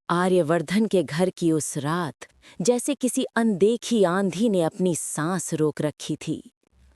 आर्यवर्धन के घर की उस रात जैसे किसी अनदेखी आंधी ने अपनी सांस रोक रखी थी।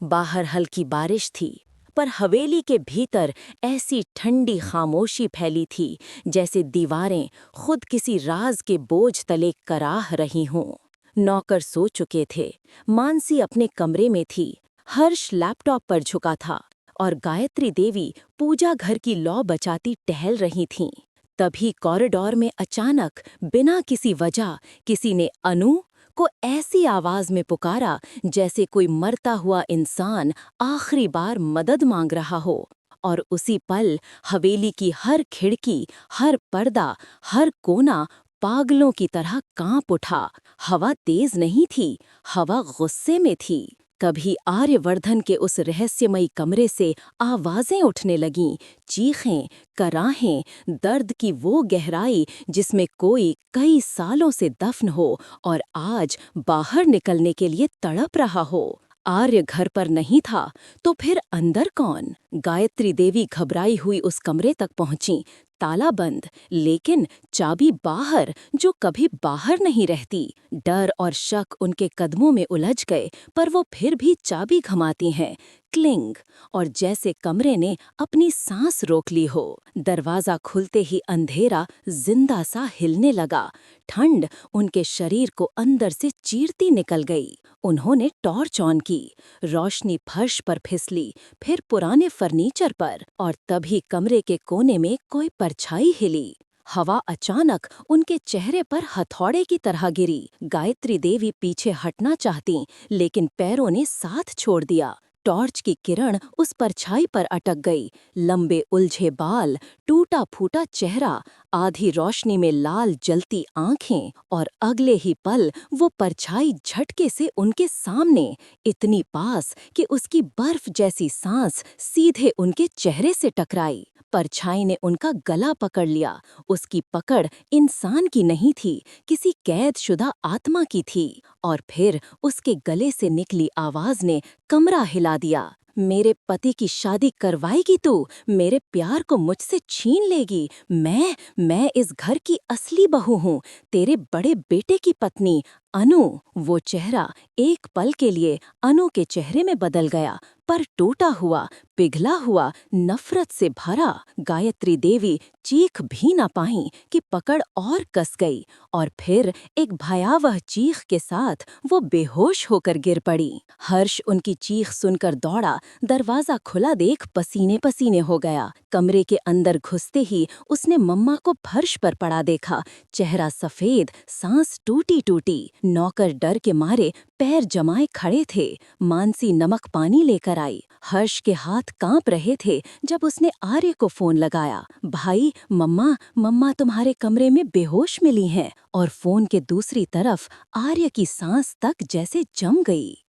बाहर हल्की बारिश थी, पर हवेली के भीतर ऐसी ठंडी खामोशी फैली थी जैसे दीवारें खुद किसी राज के बोझ तले कराह रही हों। नौकर सो चुके थे, मानसी अपने कमरे में थी, हर्ष लैपटॉप पर झुका था और गायत्री देवी पूजा घर की लौ बचाती टहल रही थीं। तभी कॉरिडोर में अचानक बिना किसी वजह किसी ने अनु को ऐसी आवाज में पुकारा जैसे कोई मरता हुआ इंसान आखिरी बार मदद मांग रहा हो। और उसी पल हवेली की हर खिड़की, हर पर्दा, हर कोना पागलों की तरह कांप उठा। हवा तेज नहीं थी, हवा गुस्से में थी। कभी आर्यवर्धन के उस रहस्यमयी कमरे से आवाजें उठने लगीं, चीखें, कराहें, दर्द की वो गहराई जिसमें कोई कई सालों से दफन हो और आज बाहर निकलने के लिए तड़प रहा हो। आर्य घर पर नहीं था, तो फिर अंदर कौन? गायत्री देवी घबराई हुई उस कमरे तक पहुंची। ताला बंद, लेकिन चाबी बाहर, जो कभी बाहर नहीं रहती। डर और शक उनके कदमों में उलझ गए, पर वो फिर भी चाबी घुमाती हैं। क्लिंग, और जैसे कमरे ने अपनी सांस रोक ली हो। दरवाजा खुलते ही अंधेरा जिंदा सा हिलने लगा। ठंड उनके शरीर को अंदर से चीरती निकल गई। उन्होंने टॉर्च ऑन की। रोशनी फर्श पर फिसली, फिर पुराने फर्नीचर पर, और तभी कमरे के कोने में कोई परछाई हिली। हवा अचानक उनके चेहरे पर हथौड़े की तरह गिरी। गायत्री देवी पीछे हटना चाहती, लेकिन पैरों ने साथ छोड़ दिया। टॉर्च की किरण उस परछाई पर अटक गई। लंबे उलझे बाल, टूटा फूटा चेहरा, आधी रोशनी में लाल जलती आंखें, और अगले ही पल वो परछाई झटके से उनके सामने, इतनी पास कि उसकी बर्फ जैसी सांस सीधे उनके चेहरे से टकराई। परछाई ने उनका गला पकड़ लिया। उसकी पकड़ इंसान की नहीं थी, किसी कैदशुदा आत्मा की थी। और फिर उसके गले से निकली आवाज ने कमरा हिला दिया। मेरे पति की शादी करवाएगी तू? मेरे प्यार को मुझसे छीन लेगी? मैं इस घर की असली बहू हूँ, तेरे बड़े बेटे की पत्नी, अनु। वो चेहरा एक पल के लिए अनु के चेहरे में बदल गया, पर टूटा हुआ, पिघला हुआ, नफरत से भरा। गायत्री देवी चीख भी न पाई कि पकड़ और कस गई, और फिर एक भयावह चीख के साथ वो बेहोश होकर गिर पड़ी। हर्ष उनकी चीख सुनकर दौड़ा, दरवाजा खुला देख पसीने पसीने हो गया। कमरे के अंदर घुसते ही उसने मम्मा को फर्श पर पड़ा देखा, चेहरा सफेद, सांस टूटी टूटी। नौकर डर के मारे पैर जमाए खड़े थे। मानसी नमक पानी लेकर आई। हर्ष के हाथ कांप रहे थे जब उसने आर्य को फोन लगाया। भाई, मम्मा तुम्हारे कमरे में बेहोश मिली हैं। और फोन के दूसरी तरफ आर्य की सांस तक जैसे जम गई।